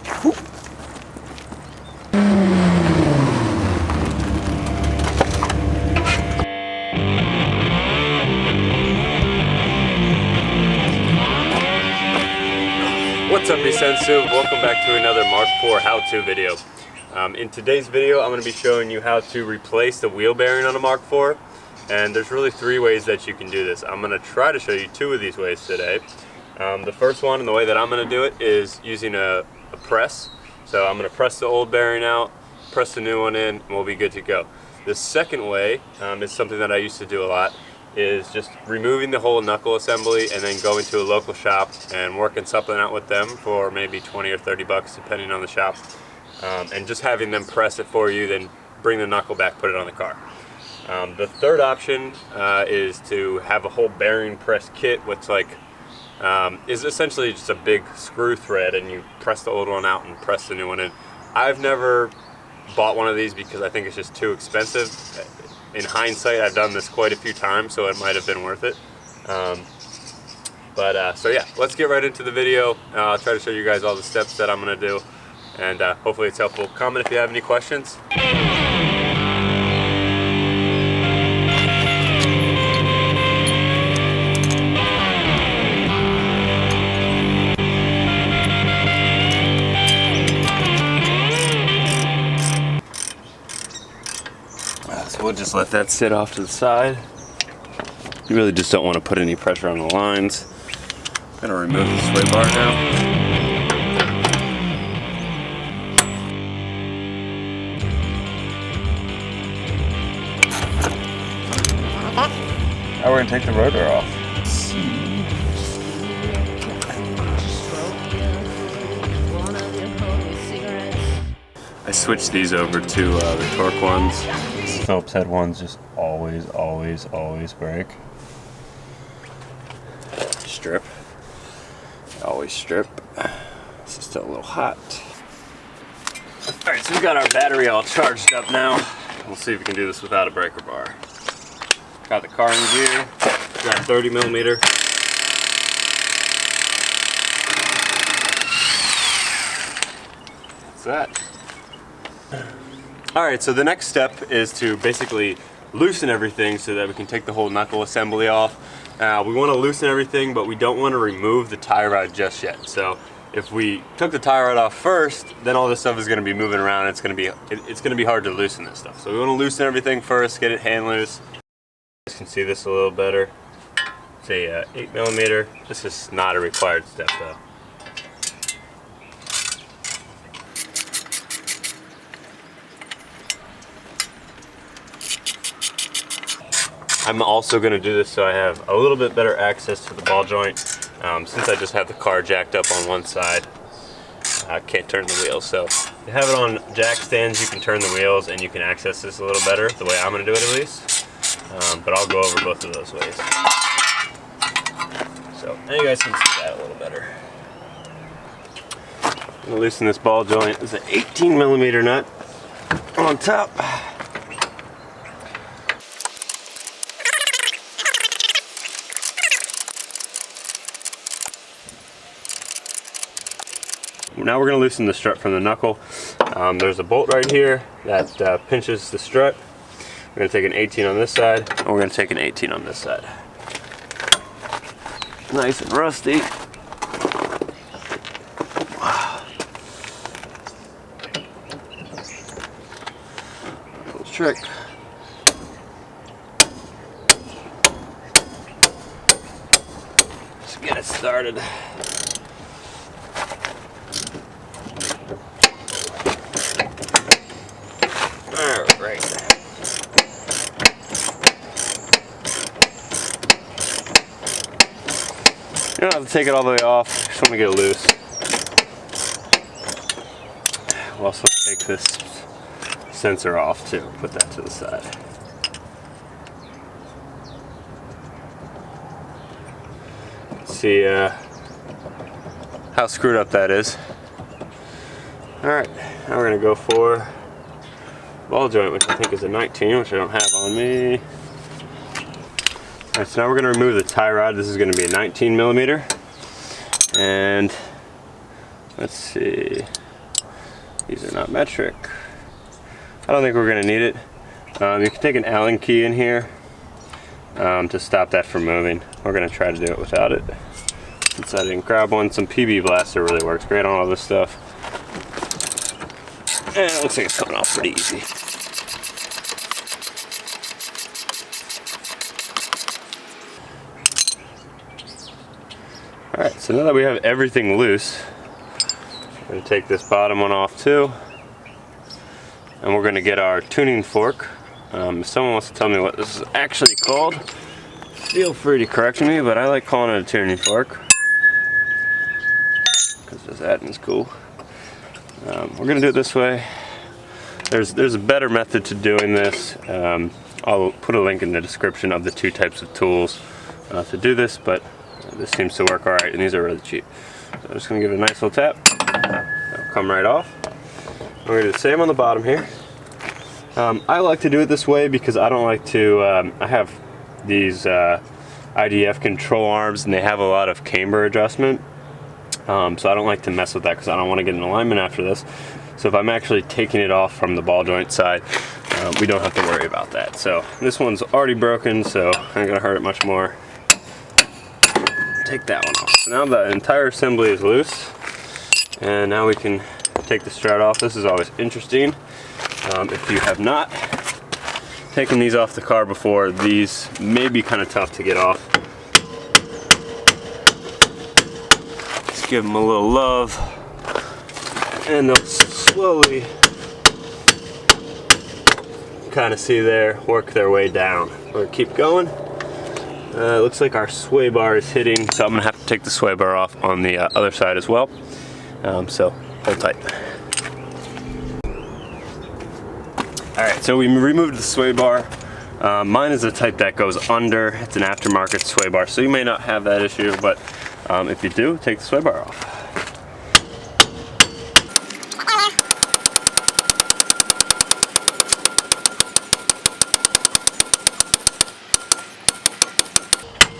What's up, Sensu? Welcome back to another Mark IV how-to video. In today's video, I'm going to be showing you how to replace the wheel bearing on a Mark IV. And there's really 3 ways that you can do this. I'm going to try to show you 2 of these ways today. The first one, and the way that I'm going to do it, is using a press. So I'm going to press the old bearing out, press the new one in, and we'll be good to go. The second way is something that I used to do a lot, is just removing the whole knuckle assembly and then going to a local shop and working something out with them for maybe 20 or 30 bucks depending on the shop, and just having them press it for you, then bring the knuckle back, put it on the car. The third option is to have a whole bearing press kit, which is essentially just a big screw thread, and you press the old one out and press the new one in. I've never bought one of these because I think it's just too expensive. In hindsight, I've done this quite a few times, so it might have been worth it. So yeah, let's get right into the video. I'll try to show you guys all the steps that I'm going to do, and hopefully it's helpful. Comment if you have any questions. So we'll just let that sit off to the side. You really just don't want to put any pressure on the lines. I'm going to remove the sway bar now. Now we're going to take the rotor off. I switched these over to the torque ones. Phillips head ones just always break. Strip. Always strip. This is still a little hot. Alright, so we've got our battery all charged up now. We'll see if we can do this without a breaker bar. Got the car in gear. Got 30mm. That's that. Alright, so the next step is to basically loosen everything so that we can take the whole knuckle assembly off. We want to loosen everything, but we don't want to remove the tie rod just yet. So if we took the tie rod off first, then all this stuff is going to be moving around. It's going to be hard to loosen this stuff. So we want to loosen everything first, get it hand loose. You guys can see this a little better. It's a 8mm. This is not a required step though. I'm also going to do this so I have a little bit better access to the ball joint. Since I just have the car jacked up on one side, I can't turn the wheels. So if you have it on jack stands, you can turn the wheels and you can access this a little better, the way I'm going to do it at least. But I'll go over both of those ways. So now you guys can see that a little better. I'm going to loosen this ball joint. There's an 18mm nut on top. Now we're going to loosen the strut from the knuckle. There's a bolt right here that pinches the strut. We're going to take an 18 on this side, and we're going to take an 18 on this side. Nice and rusty. Little trick. Let's get it started. Alright. You don't have to take it all the way off, just want to get it loose. We'll also take this sensor off too, put that to the side. See how screwed up that is. Alright, now we're going to go for ball joint, which I think is a 19, which I don't have on me. Alright, so now we're going to remove the tie rod. This is going to be a 19mm. And let's see. These are not metric. I don't think we're gonna need it. You can take an Allen key in here to stop that from moving. We're gonna try to do it without it. Since I didn't grab one, some PB Blaster really works great on all this stuff. And it looks like it's coming off pretty easy. Alright, so now that we have everything loose, we're going to take this bottom one off too. And we're going to get our tuning fork. If someone wants to tell me what this is actually called, feel free to correct me, but I like calling it a tuning fork. Because this adding is cool. We're going to do it this way. There's a better method to doing this. I'll put a link in the description of the two types of tools to do this, but this seems to work alright, and these are really cheap. So I'm just going to give it a nice little tap. It'll come right off. We're going to do the same on the bottom here. I like to do it this way because I don't like to, I have these IDF control arms and they have a lot of camber adjustment. So I don't like to mess with that because I don't want to get an alignment after this. So if I'm actually taking it off from the ball joint side, we don't have to worry about that. So this one's already broken, so I'm not going to hurt it much more. Take that one off. So now the entire assembly is loose, and now we can take the strut off. This is always interesting. If you have not taken these off the car before, these may be kind of tough to get off. Just give them a little love, and they'll slowly, kind of see there, work their way down. We're gonna keep going. It looks like our sway bar is hitting, so I'm gonna have to take the sway bar off on the other side as well. So hold tight. Alright, so we removed the sway bar. Mine is the type that goes under. It's an aftermarket sway bar, so you may not have that issue, but if you do, take the sway bar off.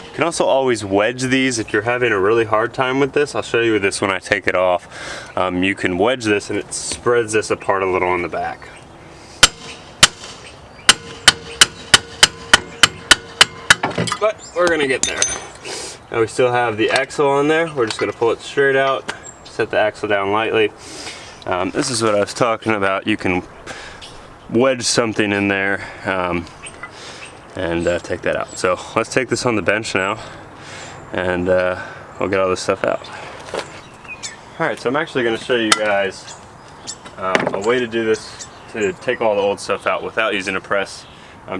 You can also always wedge these if you're having a really hard time with this. I'll show you this when I take it off. You can wedge this and it spreads this apart a little on the back. But we're gonna get there. Now we still have the axle on there. We're just gonna pull it straight out, set the axle down lightly. This is what I was talking about. You can wedge something in there and take that out. So let's take this on the bench now, and we'll get all this stuff out. Alright, so I'm actually going to show you guys a way to do this, to take all the old stuff out without using a press,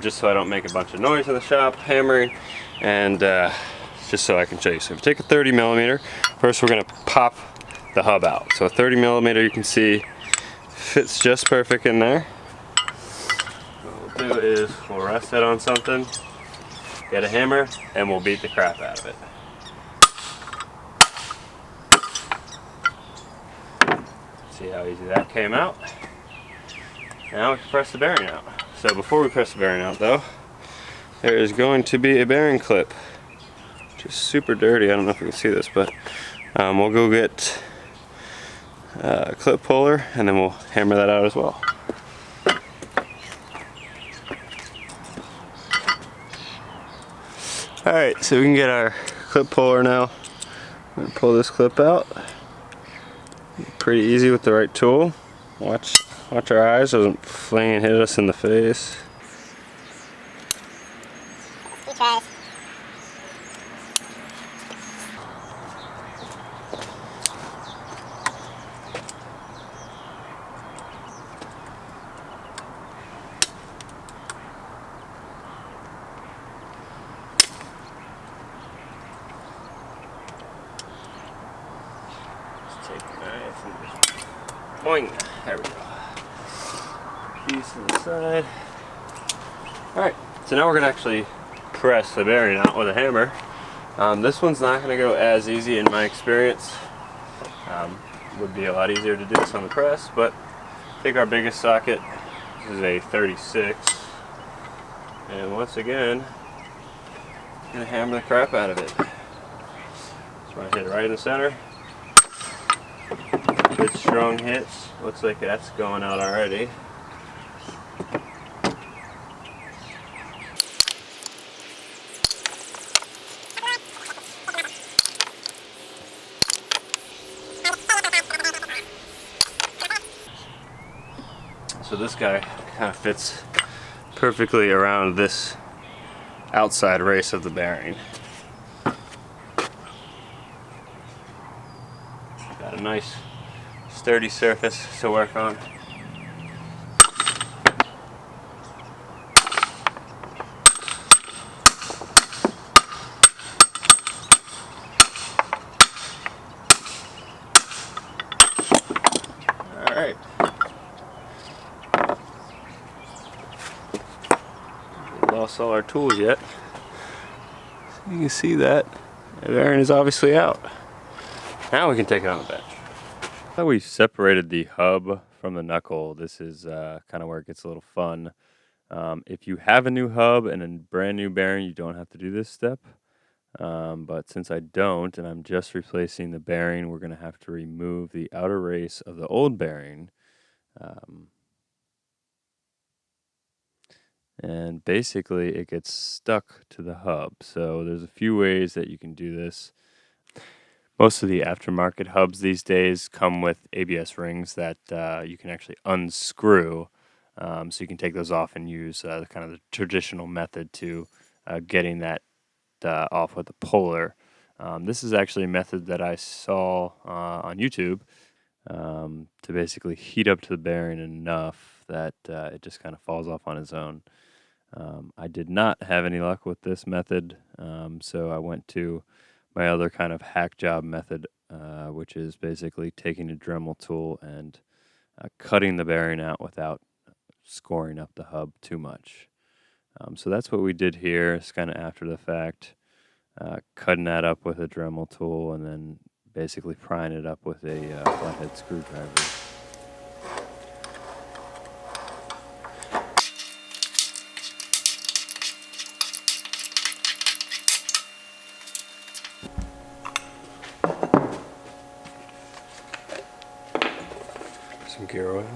just so I don't make a bunch of noise in the shop hammering, and just so I can show you. So if you take a 30 millimeter, first we're going to pop the hub out. So a 30 millimeter, you can see, fits just perfect in there. Do is we'll rest it on something, get a hammer, and we'll beat the crap out of it. See how easy that came out. Now we can press the bearing out. So before we press the bearing out though, there is going to be a bearing clip, which is super dirty. I don't know if you can see this, but we'll go get a clip puller and then we'll hammer that out as well. Alright, so we can get our clip puller now. I'm going to pull this clip out. Pretty easy with the right tool. Watch our eyes, doesn't fling and hit us in the face. He tries. Take a knife and just boing. There we go. Piece to the side. Alright, so now we're going to actually press the bearing out with a hammer. This one's not going to go as easy in my experience. Would be a lot easier to do this on the press, but take our biggest socket. This is a 36. And once again, I'm going to hammer the crap out of it. So I hit it right in the center. Good strong hits. Looks like that's going out already. So this guy kind of fits perfectly around this outside race of the bearing. Got a nice sturdy surface to work on. All right. Lost all our tools yet. You can see that the bearing is obviously out. Now we can take it on the bench. Now we separated the hub from the knuckle. This is kind of where it gets a little fun. If you have a new hub and a brand new bearing, you don't have to do this step. But since I don't, and I'm just replacing the bearing, we're going to have to remove the outer race of the old bearing. And basically it gets stuck to the hub. So there's a few ways that you can do this. Most of the aftermarket hubs these days come with ABS rings that you can actually unscrew. So you can take those off and use kind of the traditional method to getting that off with a puller. This is actually a method that I saw on YouTube to basically heat up to the bearing enough that it just kind of falls off on its own. I did not have any luck with this method, so I went to my other kind of hack job method, which is basically taking a Dremel tool and cutting the bearing out without scoring up the hub too much. So that's what we did here. It's kind of after the fact, cutting that up with a Dremel tool and then basically prying it up with a flathead screwdriver. Some gear oil.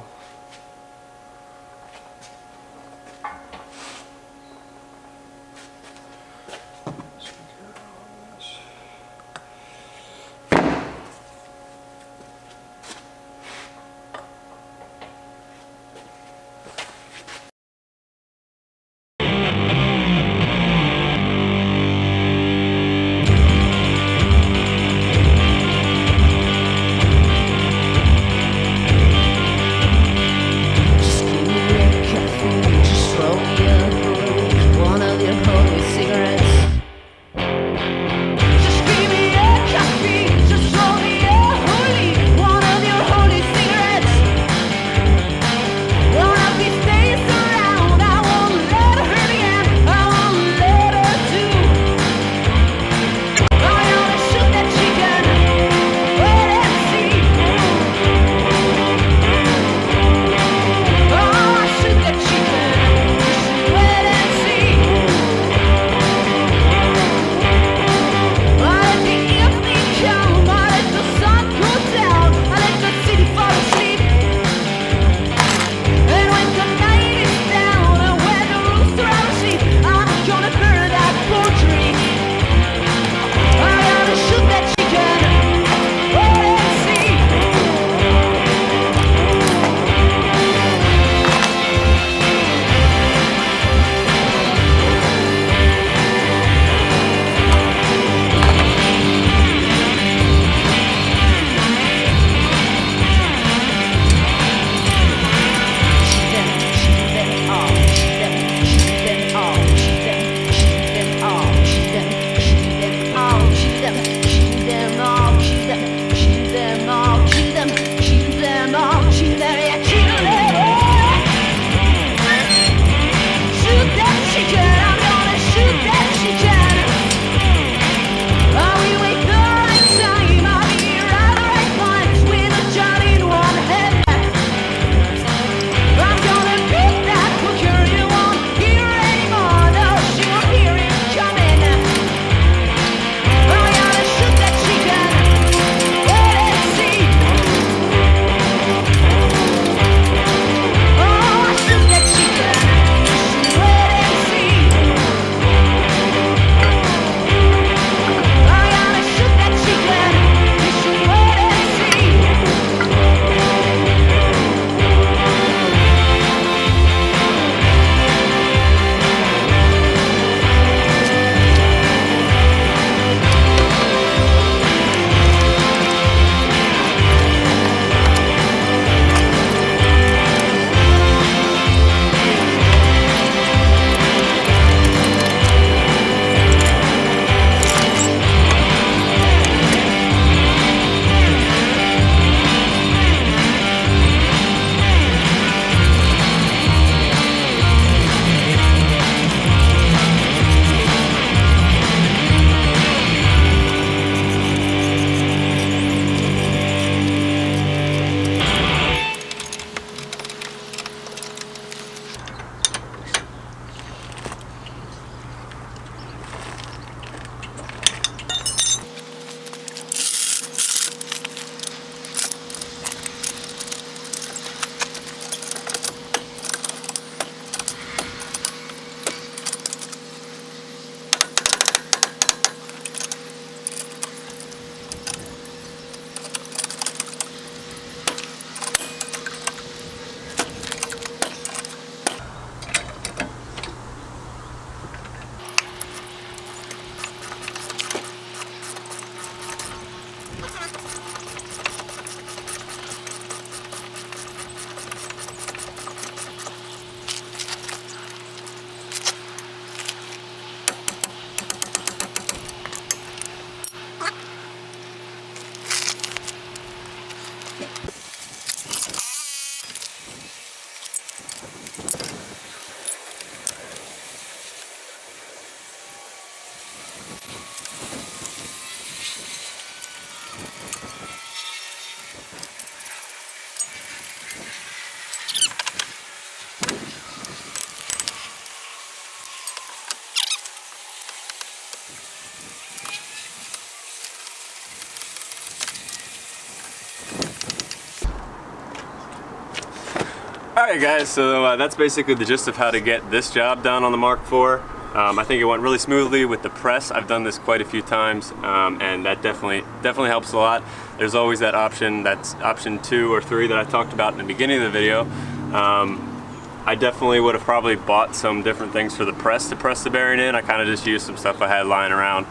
Alright guys, so that's basically the gist of how to get this job done on the Mark IV. I think it went really smoothly with the press. I've done this quite a few times, and that definitely helps a lot. There's always that option, that's option 2 or 3 that I talked about in the beginning of the video. I definitely would have probably bought some different things for the press to press the bearing in. I kind of just used some stuff I had lying around.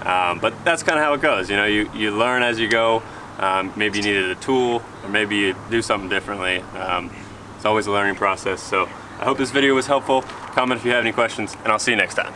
But that's kind of how it goes, you know, you learn as you go. Maybe you needed a tool, or maybe you do something differently. It's always a learning process. So I hope this video was helpful. Comment if you have any questions, and I'll see you next time.